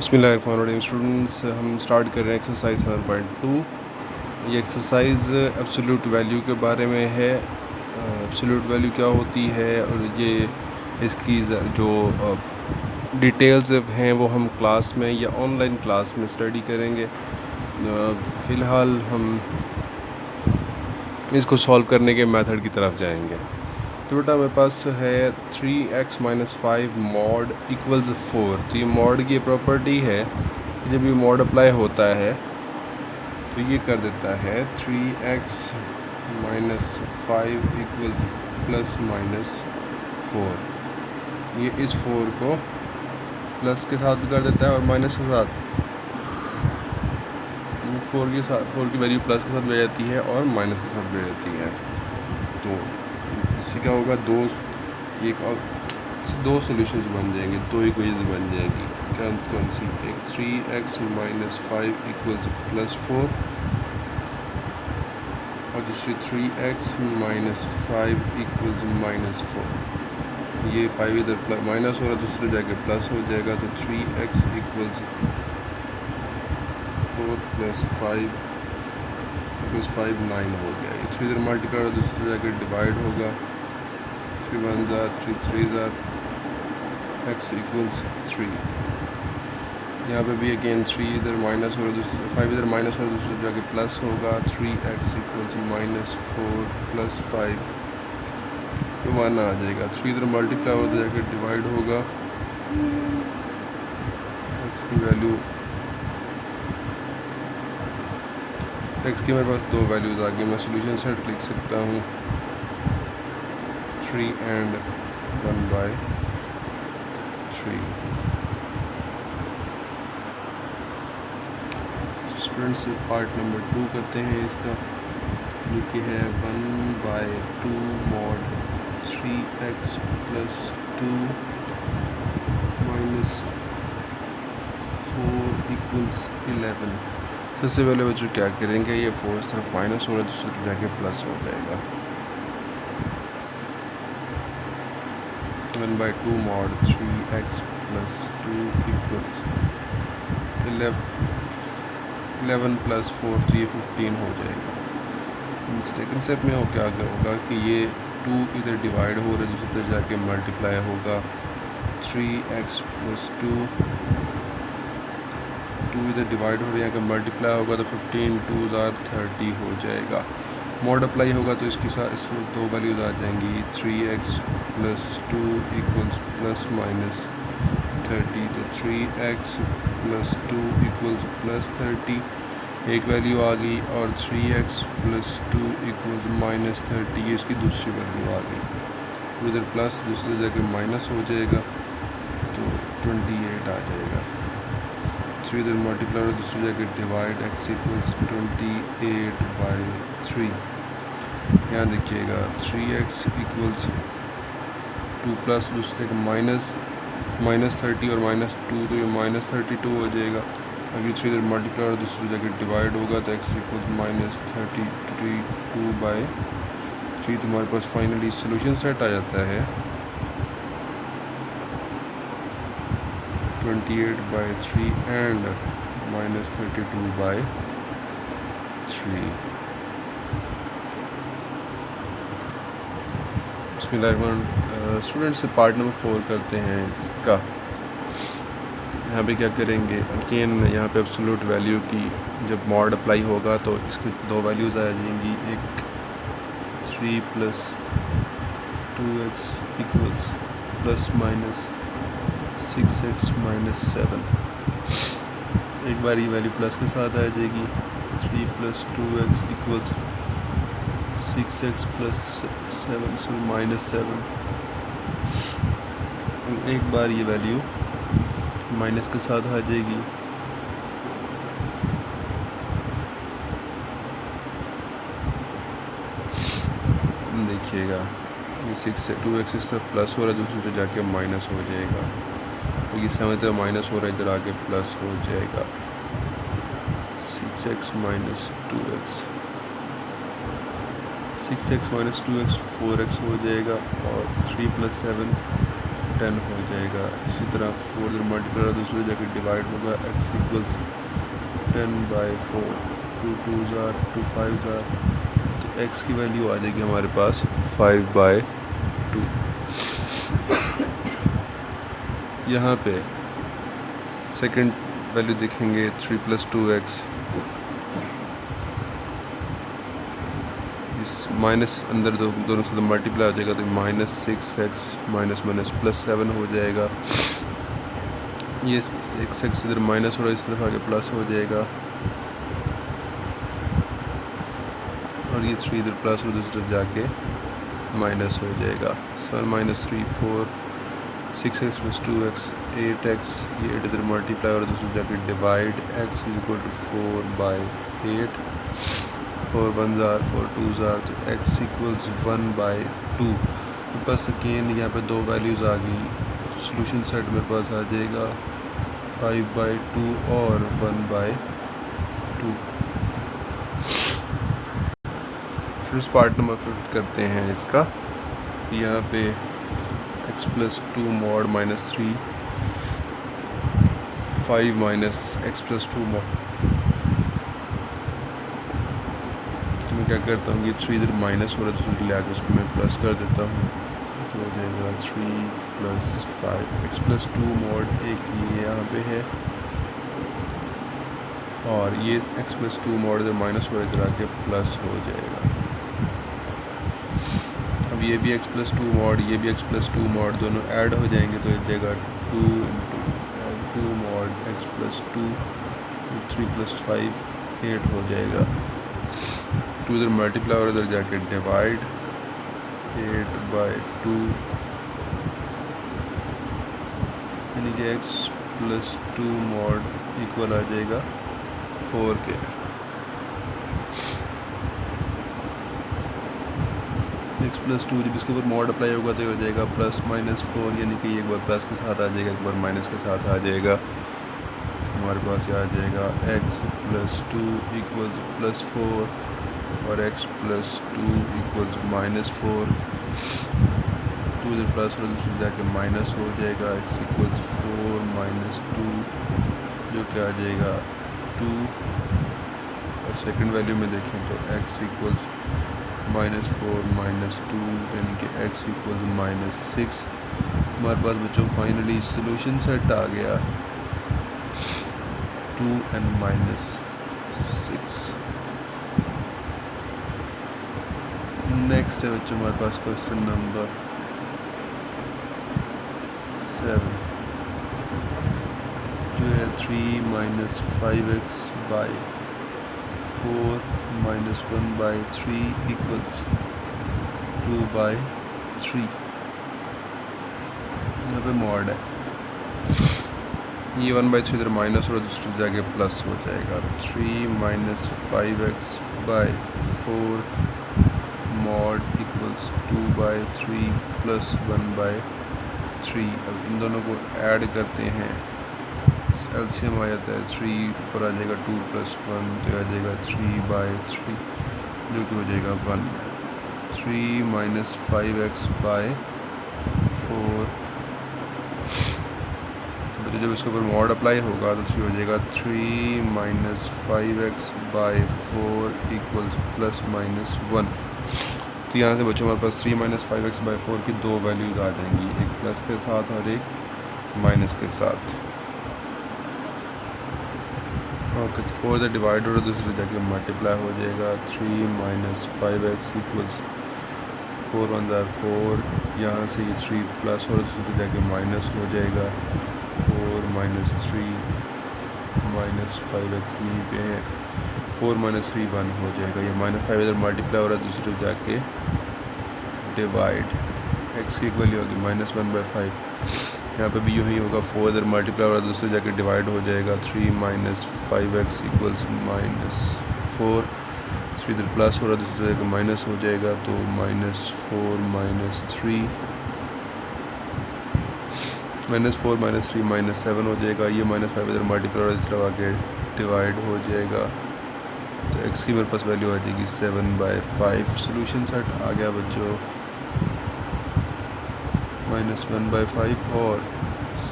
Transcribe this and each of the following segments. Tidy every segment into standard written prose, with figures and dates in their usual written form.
बिस्मिल्लाहिर्रहमानिर्रहीम। स्टूडेंट्स, हम स्टार्ट कर रहे हैं एक्सरसाइज 7.2। ये एक्सरसाइज एब्सोल्यूट वैल्यू के बारे में है। एब्सोल्यूट वैल्यू क्या होती है और ये इसकी जो डिटेल्स हैं वो हम क्लास में या ऑनलाइन क्लास में स्टडी करेंगे। फ़िलहाल हम इसको सॉल्व करने के मेथड की तरफ जाएंगे। तो बेटा मेरे पास है 3x - 5 मॉड इक्वल्स 4। तो ये मॉड की प्रॉपर्टी है, जब ये मॉड अप्लाई होता है तो ये कर देता है 3x - 5 इक्वल्स ±4। ये इस 4 को प्लस के साथ भी कर देता है और माइनस के साथ। 4 की वैल्यू प्लस के साथ भेज जाती है और माइनस के साथ भेज जाती है। तो इससे क्या होगा, दो सॉल्यूशंस बन जाएंगे, दो इक्वेशन बन जाएगी। कौन सी? एक 3x - 5 इक्वल्स +4 और दूसरी 3x - 5 इक्वल्स -4। ये 5 इधर माइनस हो रहा है, दूसरे जाके प्लस हो जाएगा। तो 3x इक्वल्स 4 + 5 + 5 9 हो गया। ये 3 इधर मल्टीप्लाई और दूसरे जाके डिवाइड होगा। 3 1 3 3 x इक्वल्स 3। यहाँ पे भी अगेन 3 इधर माइनस हो रहा है, 5 इधर माइनस हो रहा है, दूसरे जाके प्लस होगा। 3x इक्वल्स -4 + 5 तो 1 आ जाएगा। 3 इधर मल्टीप्लाई हो जाके डिवाइड होगा। x की वैल्यू, x की मेरे पास दो वैल्यूज़ आ गई। मैं सोल्यूशन सेट लिख सकता हूँ 3 and 1/3। स्टूडेंट्स, पार्ट नंबर 2 करते हैं इसका, जो कि है 1/2 mod 3x + 2 - 4 इक्वल्स 11। सबसे पहले बच्चों क्या करेंगे, ये 4 इस तरफ माइनस हो रहा है, दूसरी तरफ जाके प्लस हो जाएगा। 1/2 mod 3x + 2 इक्वल्स 11 + 4 तो ये 15 हो जाएगा। सेकंड स्टेप में क्या होगा कि ये 2 इधर डिवाइड हो रहा है, दूसरी तरफ जाके मल्टीप्लाई होगा। 3x + 2 इधर डिवाइड हो रहा है, यहाँ का मल्टीप्लाई होगा तो 15 2 30 हो जाएगा। मॉड अप्लाई होगा तो इसके साथ इसमें दो वैल्यूज़ आ जाएंगी। 3x + 2 equals +-30। तो 3x + 2 इक्वल्स +30 एक वैल्यू आ गई, और 3x + 2 इक्वल्स -30 ये इसकी दूसरी वैल्यू आ गई। इधर प्लस दूसरी जगह माइनस हो जाएगा तो 28 आ जाएगा। 3 इधर मल्टीप्लाई और दूसरी जगह डिवाइड, x इक्वल्स 28/3। यहाँ देखिएगा 3x इक्वल्स 2 प्लस दूसरे का -30 और -2 तो ये -32 हो जाएगा। अभी 3 इधर मल्टीप्लाई और दूसरी जगह डिवाइड होगा तो x इक्वल्स -32/3। तो हमारे पास फाइनली सोल्यूशन सेट आ जाता है 28/3 एंड -32/3। स्टूडेंट्स, पार्ट नंबर 4 करते हैं इसका। यहाँ पे क्या करेंगे, अगेन यहाँ पे एब्सोल्यूट वैल्यू की जब मॉड अप्लाई होगा तो इसकी दो वैल्यूज़ आ जाएंगी। एक 3 + 2x इक्वल्स ±6x - 7। एक बार ये वैल्यू प्लस के साथ आ जाएगी। 3 + 2x इक्वल्स 6x + 7 सो -7। एक बार ये वैल्यू माइनस के साथ आ जाएगी। देखिएगा ये 2x इस तरफ प्लस हो रहा है, दूसरी तरफ जाके माइनस हो जाएगा। तो ये 7 तरफ माइनस हो रहा है, इधर आके प्लस हो जाएगा। 6x - 2x 6x - 2x 4x हो जाएगा। और 3 + 7 10 हो जाएगा। इसी तरह 4 इधर मल्टीप्लाई होगा दूसरी जाके डिवाइड होगा, x equals 10/4, 2 2s are 2 5s are, तो x की वैल्यू आ जाएगी हमारे पास 5/2। यहाँ पे सेकंड वैल्यू देखेंगे 3 + 2x, इस माइनस अंदर दोनों से मल्टीप्लाई हो जाएगा तो -6x माइनस माइनस +7 हो जाएगा। ये 6x इधर माइनस हो रहा है, इस तरफ आगे प्लस हो जाएगा, और ये 3 इधर प्लस हो दूसरी तरफ जाके माइनस हो जाएगा। 7 - 3 4, 6x + 2x 8x, ये 8 इधर मल्टीप्लाई और दूसरी जाके divide, x = 4/8, 4 1s are 4 2s are, तो x = 1/2। मेरे पास अगेन यहाँ पे दो वैल्यूज़ आ गई, सोल्यूशन सेट मेरे पास आ जाएगा 5/2 और 1/2। फिर इस पार्ट नंबर 5 करते हैं इसका। यहाँ पे x + 2 mod -3, 5 - x + 2 mod, तो मैं क्या करता हूँ, ये 3 इधर माइनस हो रहा है तो इसलिए आकर उसको मैं प्लस कर देता हूँ, तो हो जाएगा 3 + 5 x + 2 mod, एक ये यहाँ पे है, और ये x + 2 mod इधर माइनस हो रहा है, इधर आके प्लस हो जाएगा। अब ये भी x + 2 mod, ये भी x + 2 mod, दोनों ऐड हो जाएंगे तो एक जगह 2 × 2 mod x + 2, 3 + 5 8 हो जाएगा। 2 इधर मल्टीप्लाई और इधर जाके डिवाइड, 8/2, यानी कि x + 2 mod इक्वल आ जाएगा 4 के। x + 2 जब इसके ऊपर मॉड अप्लाई होगा तो हो जाएगा +-4, यानी कि एक बार प्लस के साथ आ जाएगा, एक बार माइनस के साथ आ जाएगा। हमारे पास आ जाएगा x + 2 = +4 और x + 2 = -4, 2 इधर प्लस और दूसरी जाके माइनस हो जाएगा, x = 4 - 2, जो कि आ जाएगा 2। और सेकंड वैल्यू में देखें तो x = -4 - 2, यानी कि x = -6। हमारे पास बच्चों फाइनली सॉल्यूशन सेट आ गया 2n - 6। नेक्स्ट है बच्चों हमारे पास क्वेश्चन नंबर 7, जो है 3 - 5x/4 - 1/3 = 2/3। यहाँ पे मॉड है, ये 1/3 इधर माइनस और दूसरी जगह प्लस हो जाएगा। 3 - 5x/4 mod = 2/3 + 1/3। अब इन दोनों को ऐड करते हैं, एलसीएम आ जाता है, 3 पर आ जाएगा 2 + 1 तो आ जाएगा 3/3, जो कि हो जाएगा 1। 3 - 5x/4, तो जब इसके ऊपर मॉड अप्लाई होगा तो हो जाएगा 3 - 5x/4 = +-1। तो यहाँ से बच्चों हमारे पास 3 - 5x/4 की दो वैल्यूज़ आ जाएंगी, एक प्लस के साथ और एक माइनस के साथ। ओके, तो 4 इधर डिवाइड और दूसरी जगह मल्टीप्लाई हो जाएगा। 3 - 5x = 4 1s are 4, यहाँ से ये 3 प्लस और दूसरी जगह माइनस हो जाएगा। 4 - 3 - 5x यहीं पे है, 4 - 3 1 हो जाएगा। ये -5 इधर मल्टीप्लाई हो रहा है, दूसरी तरफ जाके डिवाइड, x की वैल्यू होगी -1/5। यहाँ पे भी यूँ ही होगा, 4 इधर मल्टीप्लाई हो रहा है, दूसरी जगह डिवाइड हो जाएगा। 3 - 5x = -4, 3 इधर प्लस हो रहा है, दूसरी जगह माइनस हो जाएगा, तो -4 - 3, -4 - 3 -7 हो जाएगा। ये -5 इधर मल्टीप्लाई और इस तरह आगे डिवाइड हो जाएगा, तो x की मेरे पास वैल्यू आ जाएगी 7/5। सोल्यूशन सेट आ गया बच्चों। -1/5 और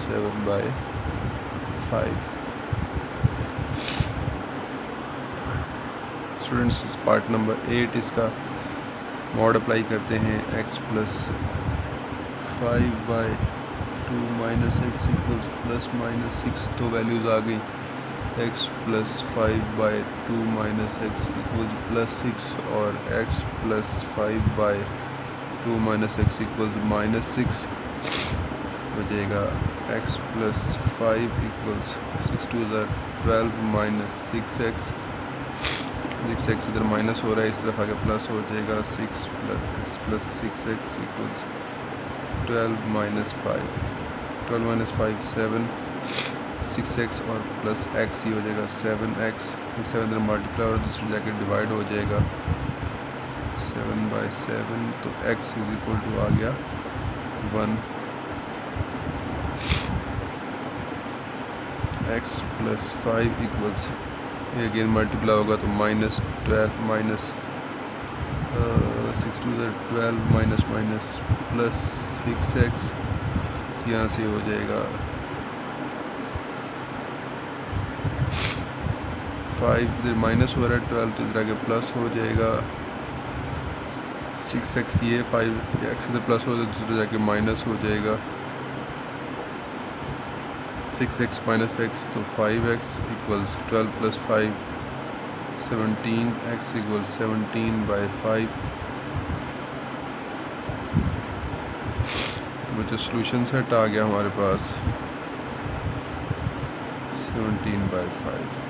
7/5। स्टूडेंट्स पार्ट नंबर 8 इसका मॉड अप्लाई करते हैं। x + 5/2 - x = ±6, तो वैल्यूज़ आ गई। x + 5/2 - x = +6 और x + 5/2 - x = -6 हो जाएगा। x + 5 = 6 × 2 = 12 - 6x 6x इधर माइनस हो रहा है, इस तरफ आगे प्लस हो जाएगा। 6 + 6x = 12 - 5 12 - 5 7 6x और प्लस x ही हो जाएगा 7x। 7 इधर मल्टीप्लाई और दूसरी जगह डिवाइड हो जाएगा 7/7, तो x = आ गया 1। x + 5 = अगेन मल्टीप्लाई होगा तो -12 6 × 2 = 12 प्लस 6x, यहाँ से हो जाएगा 5 इधर माइनस हो रहा है 12, तो इधर आगे प्लस हो जाएगा 6x, ये 5x इधर प्लस हो तो दूसरे जाके माइनस हो जाएगा 6x - x, तो 5x = 12 + 5 17x = 17/5। जो सोल्यूशन सेट आ गया हमारे पास 17/5।